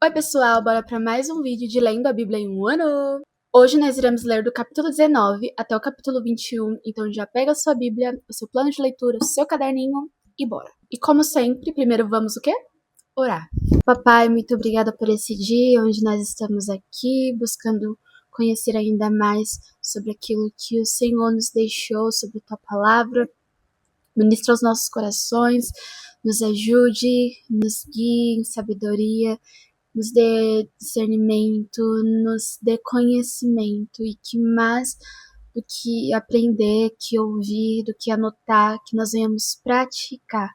Oi pessoal, bora para mais um vídeo de Lendo a Bíblia em um ano! Hoje nós iremos ler do capítulo 19 até o capítulo 21, então já pega a sua Bíblia, o seu plano de leitura, o seu caderninho e bora! E como sempre, primeiro vamos o quê? Orar. Papai, muito obrigada por esse dia onde nós estamos aqui buscando conhecer ainda mais sobre aquilo que o Senhor nos deixou, sobre a tua palavra. Ministra aos nossos corações, nos ajude, nos guie em sabedoria, nos dê discernimento, nos dê conhecimento e que mais do que aprender, que ouvir, do que anotar, que nós venhamos praticar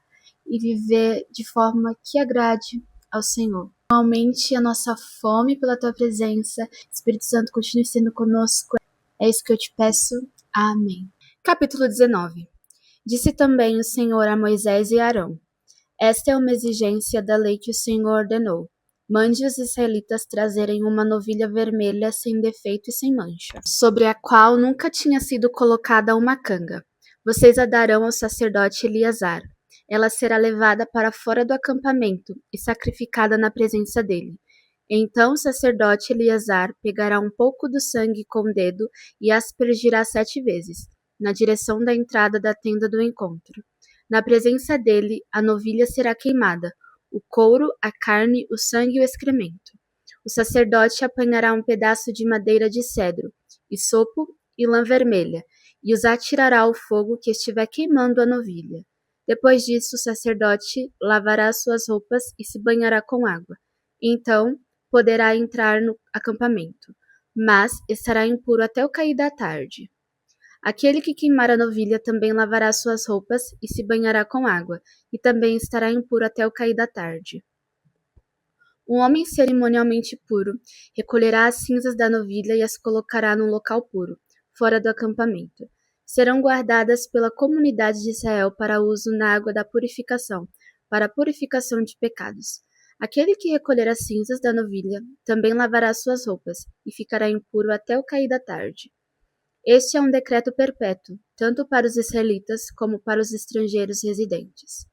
e viver de forma que agrade ao Senhor. Aumente a nossa fome pela Tua presença. Espírito Santo, continue sendo conosco. É isso que eu te peço. Amém. Capítulo 19. Disse também o Senhor a Moisés e Arão: Esta é uma exigência da lei que o Senhor ordenou. Mande os israelitas trazerem uma novilha vermelha sem defeito e sem mancha, sobre a qual nunca tinha sido colocada uma canga. Vocês a darão ao sacerdote Eleazar. Ela será levada para fora do acampamento e sacrificada na presença dele. Então o sacerdote Eleazar pegará um pouco do sangue com o dedo e aspergirá 7 vezes, na direção da entrada da tenda do encontro. Na presença dele, a novilha será queimada, o couro, a carne, o sangue e o excremento. O sacerdote apanhará um pedaço de madeira de cedro, isopo e lã vermelha, e os atirará ao fogo que estiver queimando a novilha. Depois disso, o sacerdote lavará suas roupas e se banhará com água. Então, poderá entrar no acampamento, mas estará impuro até o cair da tarde. Aquele que queimar a novilha também lavará suas roupas e se banhará com água, e também estará impuro até o cair da tarde. Um homem cerimonialmente puro recolherá as cinzas da novilha e as colocará num local puro, fora do acampamento. Serão guardadas pela comunidade de Israel para uso na água da purificação, para a purificação de pecados. Aquele que recolher as cinzas da novilha também lavará suas roupas e ficará impuro até o cair da tarde. Este é um decreto perpétuo, tanto para os israelitas como para os estrangeiros residentes.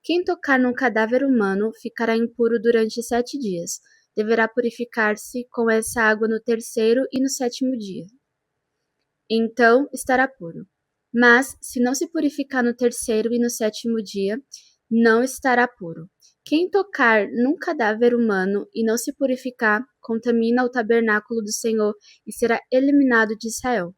Quem tocar num cadáver humano ficará impuro durante 7 dias. Deverá purificar-se com essa água no 3º e no 7º dia. Então estará puro. Mas, se não se purificar no 3º e no 7º dia, não estará puro. Quem tocar num cadáver humano e não se purificar, contamina o tabernáculo do Senhor e será eliminado de Israel.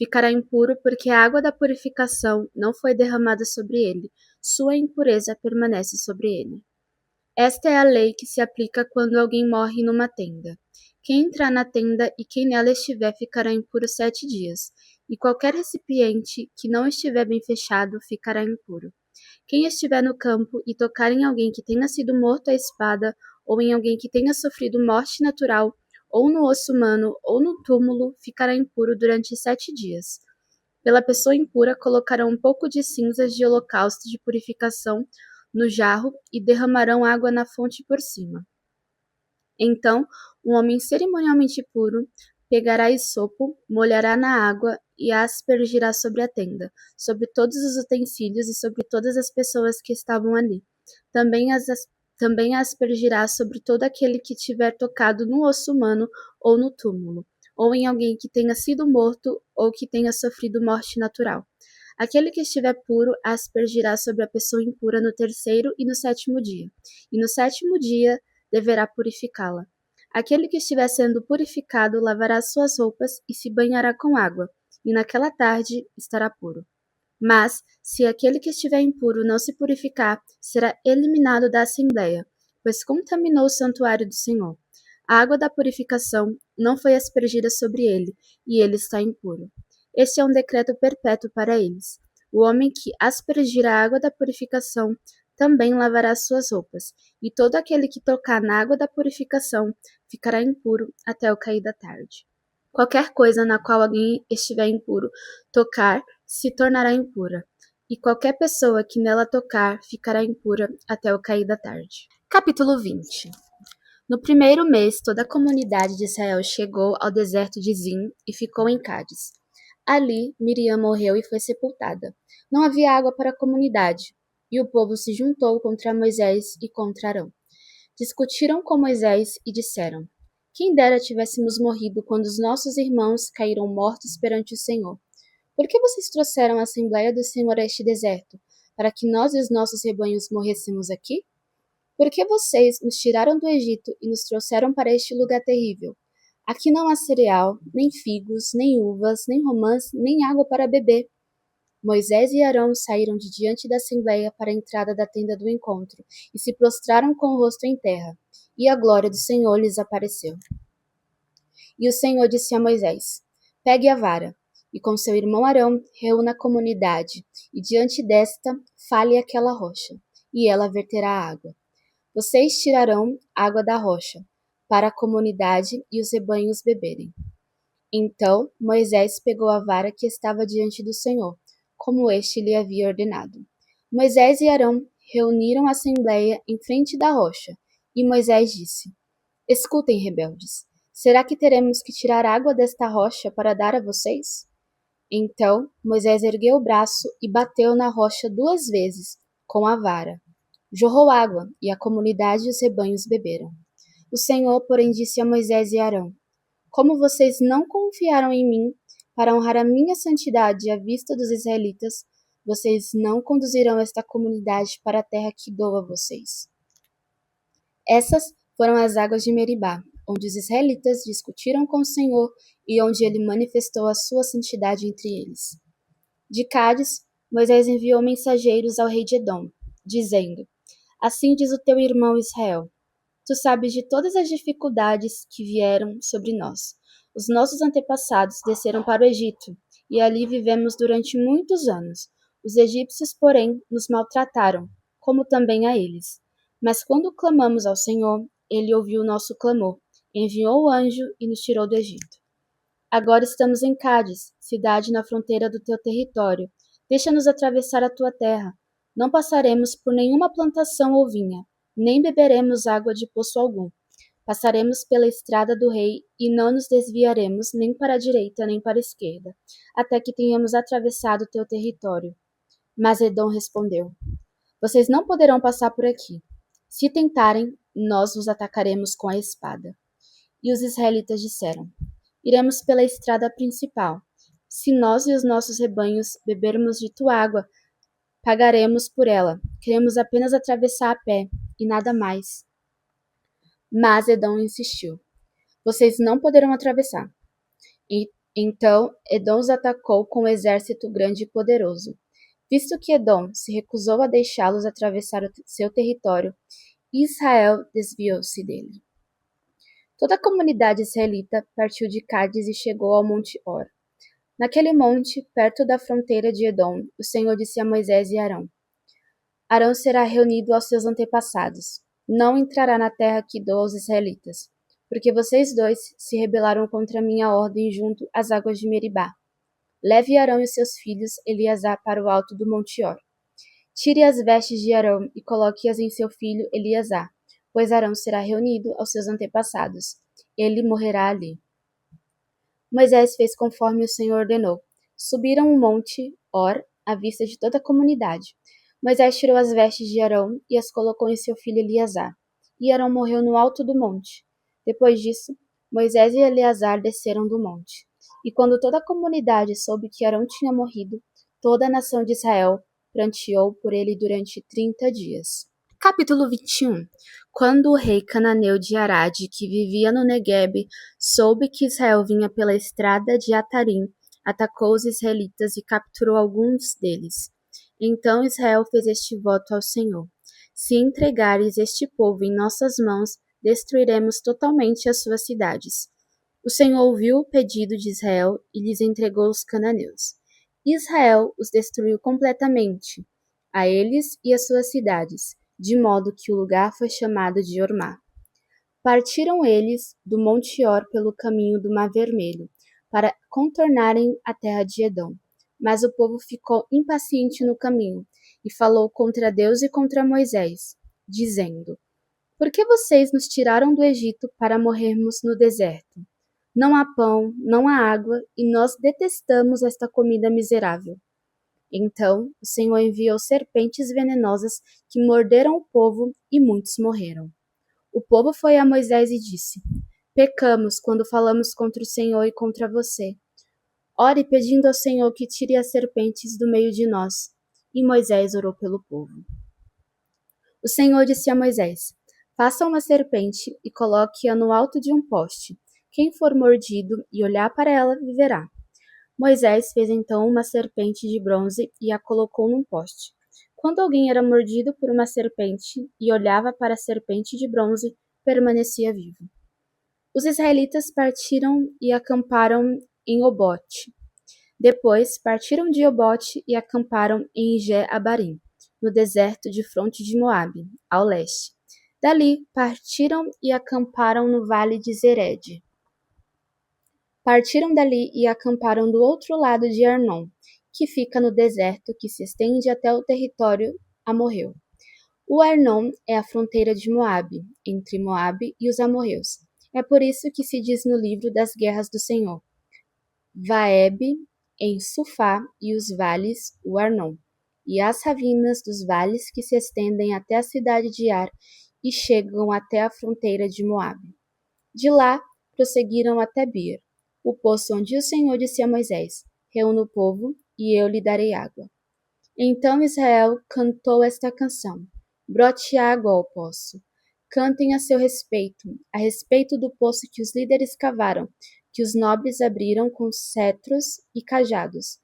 Ficará impuro porque a água da purificação não foi derramada sobre ele. Sua impureza permanece sobre ele. Esta é a lei que se aplica quando alguém morre numa tenda. Quem entrar na tenda e quem nela estiver ficará impuro 7 dias, e qualquer recipiente que não estiver bem fechado ficará impuro. Quem estiver no campo e tocar em alguém que tenha sido morto à espada, ou em alguém que tenha sofrido morte natural, ou no osso humano, ou no túmulo, ficará impuro durante 7 dias. Pela pessoa impura colocarão um pouco de cinzas de holocausto de purificação no jarro e derramarão água na fonte por cima. Então, um homem cerimonialmente puro pegará isopo, molhará na água e a aspergirá sobre a tenda, sobre todos os utensílios e sobre todas as pessoas que estavam ali. Também a aspergirá sobre todo aquele que tiver tocado no osso humano ou no túmulo, ou em alguém que tenha sido morto ou que tenha sofrido morte natural. Aquele que estiver puro aspergirá sobre a pessoa impura no 3º e no 7º dia, e no 7º dia deverá purificá-la. Aquele que estiver sendo purificado lavará suas roupas e se banhará com água, e naquela tarde estará puro. Mas, se aquele que estiver impuro não se purificar, será eliminado da assembleia, pois contaminou o santuário do Senhor. A água da purificação não foi aspergida sobre ele, e ele está impuro. Este é um decreto perpétuo para eles. O homem que aspergir a água da purificação também lavará suas roupas, e todo aquele que tocar na água da purificação ficará impuro até o cair da tarde. Qualquer coisa na qual alguém estiver impuro tocar se tornará impura, e qualquer pessoa que nela tocar ficará impura até o cair da tarde. Capítulo 20. No 1º mês, toda a comunidade de Israel chegou ao deserto de Zim e ficou em Cádiz. Ali, Miriam morreu e foi sepultada. Não havia água para a comunidade, e o povo se juntou contra Moisés e contra Arão. discutiram com Moisés e disseram: Quem dera tivéssemos morrido quando os nossos irmãos caíram mortos perante o Senhor. Por que vocês trouxeram a Assembleia do Senhor a este deserto, para que nós e os nossos rebanhos morrêssemos aqui? Por que vocês nos tiraram do Egito e nos trouxeram para este lugar terrível? Aqui não há cereal, nem figos, nem uvas, nem romãs, nem água para beber. Moisés e Arão saíram de diante da Assembleia para a entrada da tenda do encontro e se prostraram com o rosto em terra, e a glória do Senhor lhes apareceu. E o Senhor disse a Moisés: Pegue a vara, e com seu irmão Arão reúna a comunidade, e diante desta fale aquela rocha, e ela verterá água. Vocês tirarão água da rocha, para a comunidade e os rebanhos beberem. Então Moisés pegou a vara que estava diante do Senhor, como este lhe havia ordenado. Moisés e Arão reuniram a assembleia em frente da rocha, e Moisés disse: Escutem, rebeldes, será que teremos que tirar água desta rocha para dar a vocês? Então Moisés ergueu o braço e bateu na rocha 2 vezes com a vara. Jorrou água, e a comunidade e os rebanhos beberam. O Senhor, porém, disse a Moisés e Arão: Como vocês não confiaram em mim para honrar a minha santidade à vista dos israelitas, vocês não conduzirão esta comunidade para a terra que dou a vocês. Essas foram as águas de Meribá, onde os israelitas discutiram com o Senhor e onde ele manifestou a sua santidade entre eles. De Cádiz, Moisés enviou mensageiros ao rei de Edom, dizendo: Assim diz o teu irmão Israel: Tu sabes de todas as dificuldades que vieram sobre nós. Os nossos antepassados desceram para o Egito, e ali vivemos durante muitos anos. Os egípcios, porém, nos maltrataram, como também a eles. Mas quando clamamos ao Senhor, ele ouviu o nosso clamor, enviou o anjo e nos tirou do Egito. Agora estamos em Cádiz, cidade na fronteira do teu território. Deixa-nos atravessar a tua terra. Não passaremos por nenhuma plantação ou vinha, nem beberemos água de poço algum. Passaremos pela estrada do rei e não nos desviaremos nem para a direita nem para a esquerda, até que tenhamos atravessado teu território. Mas Edom respondeu: Vocês não poderão passar por aqui. Se tentarem, nós vos atacaremos com a espada. E os israelitas disseram: Iremos pela estrada principal. Se nós e os nossos rebanhos bebermos de tua água, pagaremos por ela. Queremos apenas atravessar a pé, e nada mais. Mas Edom insistiu: Vocês não poderão atravessar. Então Edom os atacou com um exército grande e poderoso. Visto que Edom se recusou a deixá-los atravessar o seu território, Israel desviou-se dele. Toda a comunidade israelita partiu de Cádiz e chegou ao Monte Hor. Naquele monte, perto da fronteira de Edom, o Senhor disse a Moisés e Arão: Arão será reunido aos seus antepassados. Não entrará na terra que dou aos israelitas, porque vocês dois se rebelaram contra a minha ordem junto às águas de Meribá. Leve Arão e seus filhos Eleazar para o alto do Monte Hor. Tire as vestes de Arão e coloque-as em seu filho Eleazar, pois Arão será reunido aos seus antepassados. Ele morrerá ali. Moisés fez conforme o Senhor ordenou. Subiram o monte Hor à vista de toda a comunidade. Moisés tirou as vestes de Arão e as colocou em seu filho Eleazar. E Arão morreu no alto do monte. Depois disso, Moisés e Eleazar desceram do monte. E quando toda a comunidade soube que Arão tinha morrido, toda a nação de Israel pranteou por ele durante 30 dias. Capítulo 21. Quando o rei cananeu de Arad, que vivia no Neguebe, soube que Israel vinha pela estrada de Atarim, atacou os israelitas e capturou alguns deles. Então Israel fez este voto ao Senhor: Se entregares este povo em nossas mãos, destruiremos totalmente as suas cidades. O Senhor ouviu o pedido de Israel e lhes entregou os cananeus. Israel os destruiu completamente, a eles e as suas cidades, de modo que o lugar foi chamado de Ormá. Partiram eles do Monte Hor pelo caminho do Mar Vermelho, para contornarem a terra de Edom. Mas o povo ficou impaciente no caminho, e falou contra Deus e contra Moisés, dizendo: Por que vocês nos tiraram do Egito para morrermos no deserto? Não há pão, não há água, e nós detestamos esta comida miserável. Então o Senhor enviou serpentes venenosas que morderam o povo e muitos morreram. O povo foi a Moisés e disse: Pecamos quando falamos contra o Senhor e contra você. Ore pedindo ao Senhor que tire as serpentes do meio de nós. E Moisés orou pelo povo. O Senhor disse a Moisés: Faça uma serpente e coloque-a no alto de um poste. Quem for mordido e olhar para ela viverá. Moisés fez então uma serpente de bronze e a colocou num poste. Quando alguém era mordido por uma serpente e olhava para a serpente de bronze, permanecia vivo. Os israelitas partiram e acamparam em Obote. Depois partiram de Obote e acamparam em Ije-Abarim, no deserto de fronte de Moabe, ao leste. Dali partiram e acamparam no vale de Zered. Partiram dali e acamparam do outro lado de Arnon, que fica no deserto que se estende até o território amorreu. O Arnon é a fronteira de Moabe, entre Moabe e os amorreus. É por isso que se diz no livro das guerras do Senhor: Vaebe em Sufá e os vales, o Arnon, e as ravinas dos vales que se estendem até a cidade de Ar e chegam até a fronteira de Moabe. De lá prosseguiram até Bir, o poço onde o Senhor disse a Moisés: Reúna o povo e eu lhe darei água. Então Israel cantou esta canção: Brote água ao poço. Cantem a seu respeito, a respeito do poço que os líderes cavaram, que os nobres abriram com cetros e cajados.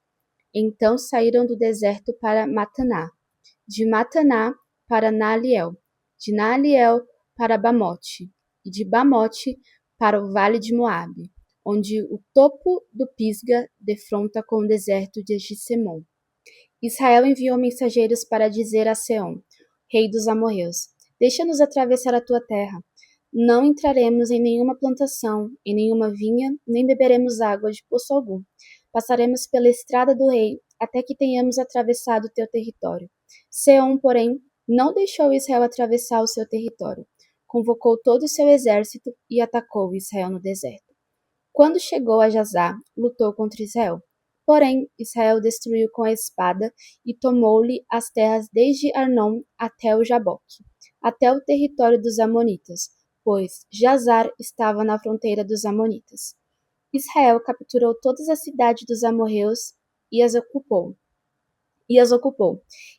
Então saíram do deserto para Mataná, de Mataná para Naaliel, de Naaliel para Bamote, e de Bamote para o vale de Moabe, onde o topo do Pisga defronta com o deserto de Gisemon. Israel enviou mensageiros para dizer a Seom, rei dos amorreus: Deixa-nos atravessar a tua terra. Não entraremos em nenhuma plantação, em nenhuma vinha, nem beberemos água de poço algum. Passaremos pela estrada do rei, até que tenhamos atravessado teu território. Seom, porém, não deixou Israel atravessar o seu território. Convocou todo o seu exército e atacou Israel no deserto. Quando chegou a Jazá, lutou contra Israel. Porém, Israel destruiu com a espada e tomou-lhe as terras desde Arnon até o Jaboque, até o território dos Amonitas, pois Jazar estava na fronteira dos Amonitas. Israel capturou todas as cidades dos amorreus e as ocupou,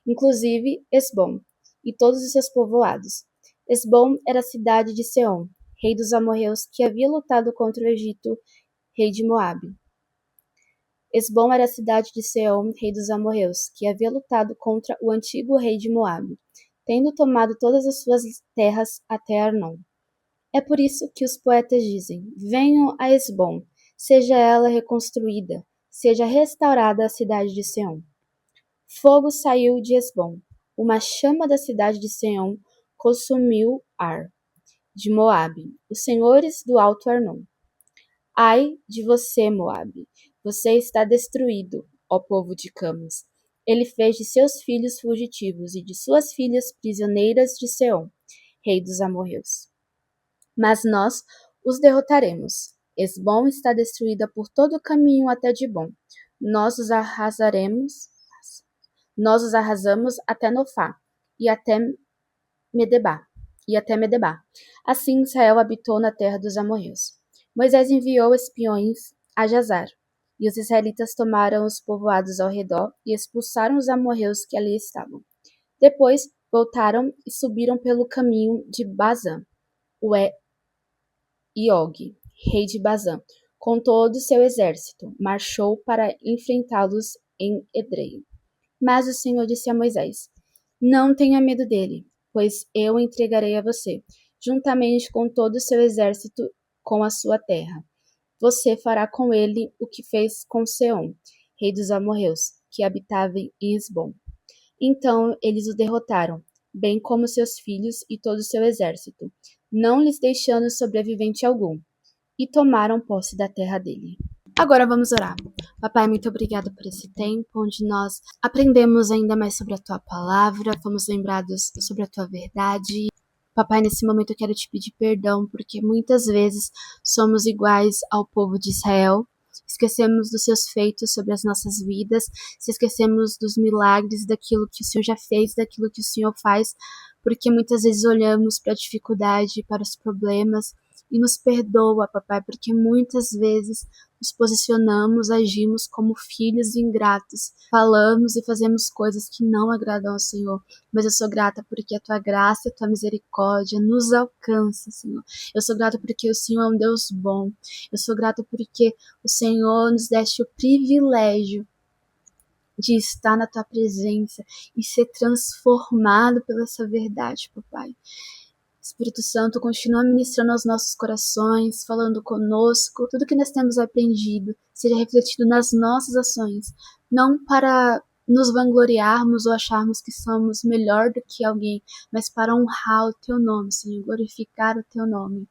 inclusive Esbom e todos os seus povoados. Esbom era a cidade de Seom, rei dos amorreus, que havia lutado contra o Egito, rei de Moabe. Esbom era a cidade de Seom, rei dos amorreus, que havia lutado contra o antigo rei de Moabe, tendo tomado todas as suas terras até Arnon. É por isso que os poetas dizem: Venham a Esbom, seja ela reconstruída, seja restaurada a cidade de Seom. Fogo saiu de Esbom, uma chama da cidade de Seom consumiu Ar, de Moabe, os senhores do Alto Arnon. Ai de você, Moabe! Você está destruído, ó povo de Camas. Ele fez de seus filhos fugitivos e de suas filhas prisioneiras de Seom, rei dos amorreus. Mas nós os derrotaremos. Esbom está destruída por todo o caminho até Dibom. Nós os arrasamos até Nofá e até Medebá. Assim Israel habitou na terra dos amorreus. Moisés enviou espiões a Jazar, e os israelitas tomaram os povoados ao redor e expulsaram os amorreus que ali estavam. Depois voltaram e subiram pelo caminho de Bazã. Iog, rei de Bazã, com todo o seu exército, marchou para enfrentá-los em Edrei. Mas o Senhor disse a Moisés: Não tenha medo dele, pois eu o entregarei a você, juntamente com todo o seu exército, com a sua terra. Você fará com ele o que fez com Seom, rei dos amorreus, que habitava em Esbom. Então eles o derrotaram, bem como seus filhos e todo o seu exército, não lhes deixando sobrevivente algum, e tomaram posse da terra dele. Agora vamos orar. Papai, muito obrigada por esse tempo, onde nós aprendemos ainda mais sobre a Tua palavra, fomos lembrados sobre a Tua verdade. Papai, nesse momento eu quero te pedir perdão, porque muitas vezes somos iguais ao povo de Israel. Esquecemos dos seus feitos sobre as nossas vidas, se esquecemos dos milagres, daquilo que o Senhor já fez, daquilo que o Senhor faz, porque muitas vezes olhamos para a dificuldade, para os problemas, e nos perdoa, papai, porque muitas vezes nos posicionamos, agimos como filhos ingratos, falamos e fazemos coisas que não agradam ao Senhor. Mas eu sou grata porque a tua graça e a tua misericórdia nos alcança, Senhor. Eu sou grata porque o Senhor é um Deus bom. Eu sou grata porque o Senhor nos deste o privilégio de estar na tua presença e ser transformado pela essa verdade, papai. Espírito Santo, continua ministrando aos nossos corações, falando conosco, tudo que nós temos aprendido seja refletido nas nossas ações, não para nos vangloriarmos ou acharmos que somos melhor do que alguém, mas para honrar o teu nome, Senhor, glorificar o teu nome.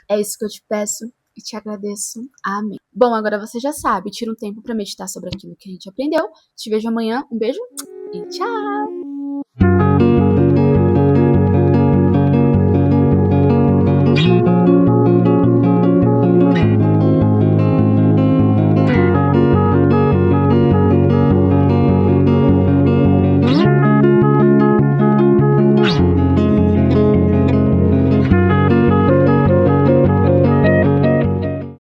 É isso que eu te peço e te agradeço. Amém. Bom, agora você já sabe, tira um tempo para meditar sobre aquilo que a gente aprendeu. Te vejo amanhã. Um beijo e tchau!